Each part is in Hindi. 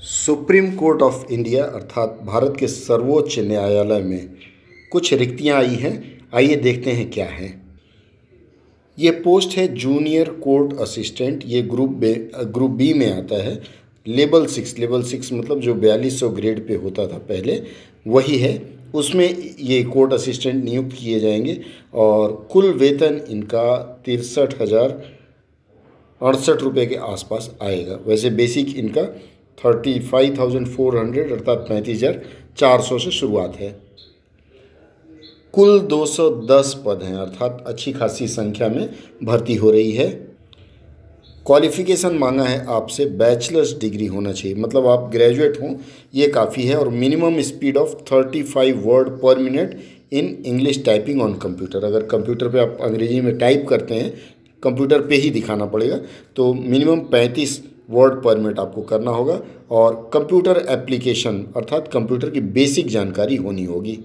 सुप्रीम कोर्ट ऑफ इंडिया अर्थात भारत के सर्वोच्च न्यायालय में कुछ रिक्तियां आई हैं। आइए देखते हैं क्या है। ये पोस्ट है जूनियर कोर्ट असिस्टेंट। ये ग्रुप बी में आता है। लेवल 6 मतलब जो 4200 ग्रेड पे होता था पहले, वही है। उसमें ये कोर्ट असिस्टेंट नियुक्त किए जाएंगे और कुल वेतन इनका 63,068 रुपये के आसपास आएगा। वैसे बेसिक इनका 35,400 अर्थात 35,400 से शुरुआत है। कुल 210 पद हैं अर्थात अच्छी खासी संख्या में भर्ती हो रही है। क्वालिफ़िकेशन मांगा है आपसे बैचलर्स डिग्री होना चाहिए, मतलब आप ग्रेजुएट हों, ये काफ़ी है। और मिनिमम स्पीड ऑफ 35 वर्ड पर minute in English typing on computer. अगर कंप्यूटर पे आप अंग्रेजी में टाइप करते हैं, कंप्यूटर पे ही दिखाना पड़ेगा, तो मिनिमम 35 वर्ड पर मिनट आपको करना होगा। और कंप्यूटर एप्लीकेशन अर्थात कंप्यूटर की बेसिक जानकारी होनी होगी।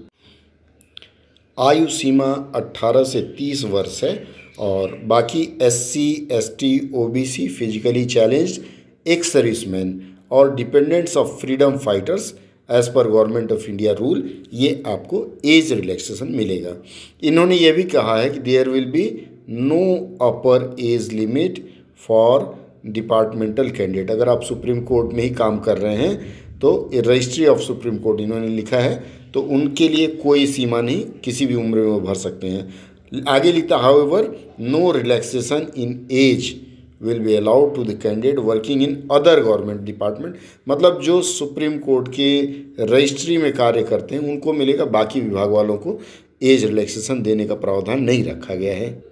आयु सीमा 18 से 30 वर्ष है और बाकी SC, ST, OBC, physically challenged, ex serviceman और dependents of freedom fighters age पर गवर्नमेंट ऑफ इंडिया रूल, ये आपको एज रिलैक्सेशन मिलेगा। इन्होंने ये भी कहा है कि there will be no upper age limit for departmental candidate. अगर आप सुप्रीम कोर्ट में ही काम कर रहे हैं तो रजिस्ट्री ऑफ सुप्रीम कोर्ट इन्होंने लिखा है, तो उनके लिए कोई सीमा नहीं, किसी भी उम्र में वो भर सकते हैं। आगे लिखता however no relaxation in age will be allowed to the candidate working in other government department. मतलब जो सुप्रीम कोर्ट के रजिस्ट्री में कार्य करते हैं उनको मिलेगा, बाकी विभाग वालों को एज रिलैक्सेशन देने का प्रावधान नहीं रखा गया है।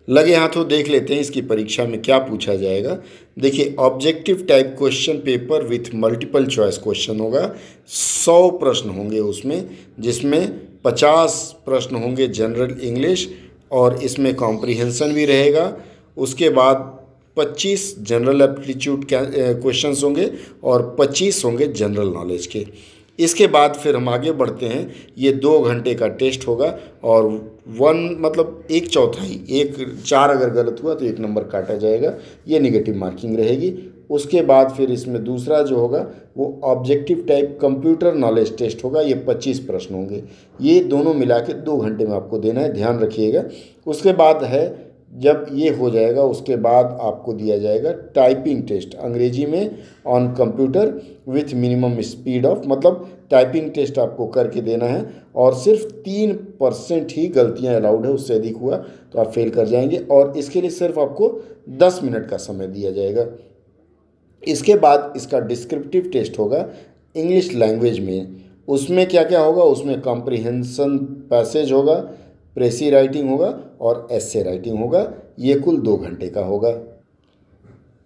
लगे हाथों देख लेते हैं इसकी परीक्षा में क्या पूछा जाएगा। देखिए, objective type question paper with multiple choice question होगा। 100 प्रश्न होंगे उसमें, जिसमें 50 प्रश्न होंगे जनरल इंग्लिश और इसमें कॉम्प्रिहेंशन भी रहेगा। उसके बाद 25 जनरल एप्टीट्यूड क्वेश्चंस होंगे और 25 होंगे जनरल नॉलेज के। इसके बाद फिर हम आगे बढ़ते हैं। ये 2 घंटे का टेस्ट होगा और 1 मतलब 1/4 4 अगर गलत हुआ तो 1 नंबर काटा जाएगा, ये नेगेटिव मार्किंग रहेगी। उसके बाद फिर इसमें दूसरा जो होगा वो objective type computer knowledge test होगा। ये 25 प्रश्न होंगे। ये दोनों मिला के 2 घंटे में आपको देना है, ध्यान रखिएगा। उसके बाद है, जब ये हो जाएगा उसके बाद आपको दिया जाएगा टाइपिंग टेस्ट अंग्रेजी में on computer with minimum speed of, मतलब टाइपिंग टेस्ट आपको करके देना है और सिर्फ 3% ही गलतियां अलाउड है, उससे अधिक हुआ तो आप फेल कर जाएंगे। और इसके लिए सिर्फ आपको 10 मिनट का समय दिया जाएगा। इसके बाद इसका डिस्क्रिप्टिव टेस्ट होगा इंग्लिश लैंग्वेज में। उसमें क्या क्या होगा, उसमें कॉम्प्रिहेंशन पैसेज होगा, प्रेसी राइटिंग होगा और एसे राइटिंग होगा। ये कुल 2 घंटे का होगा।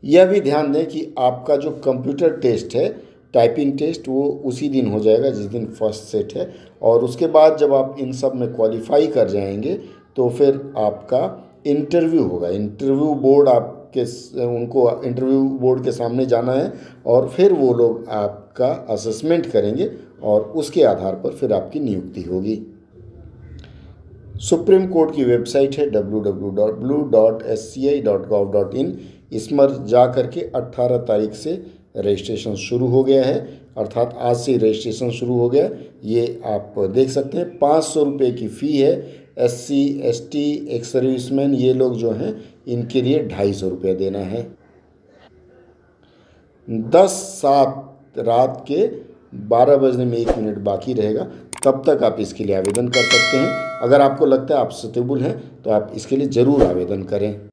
यह भी ध्यान दें कि आपका जो कंप्यूटर टेस्ट है, टाइपिंग टेस्ट, वो उसी दिन हो जाएगा जिस दिन फर्स्ट सेट है। और उसके बाद जब आप इन सब में क्वालिफाई कर जाएंगे तो फिर आपका इंटरव्यू होगा। इंटरव्यू बोर्ड उनको इंटरव्यू बोर्ड के सामने जाना है और फिर वो लोग आपका असेसमेंट करेंगे और उसके आधार पर फिर आपकी नियुक्ति होगी। सुप्रीम कोर्ट की वेबसाइट है www.sci.gov.in। इस पर जा करके 18 तारीख से रजिस्ट्रेशन शुरू हो गया है, अर्थात आज से रजिस्ट्रेशन शुरू हो गया। ये आप देख सकते हैं। 500 रुपये की फ़ी है। SC, ST, एक्स सर्विसमैन, ये लोग जो हैं इनके लिए 250 रुपये देना है। 10/7 रात के 12 बजने में 1 मिनट बाकी रहेगा, तब तक आप इसके लिए आवेदन कर सकते हैं। अगर आपको लगता है आप सुटेबल हैं तो आप इसके लिए ज़रूर आवेदन करें।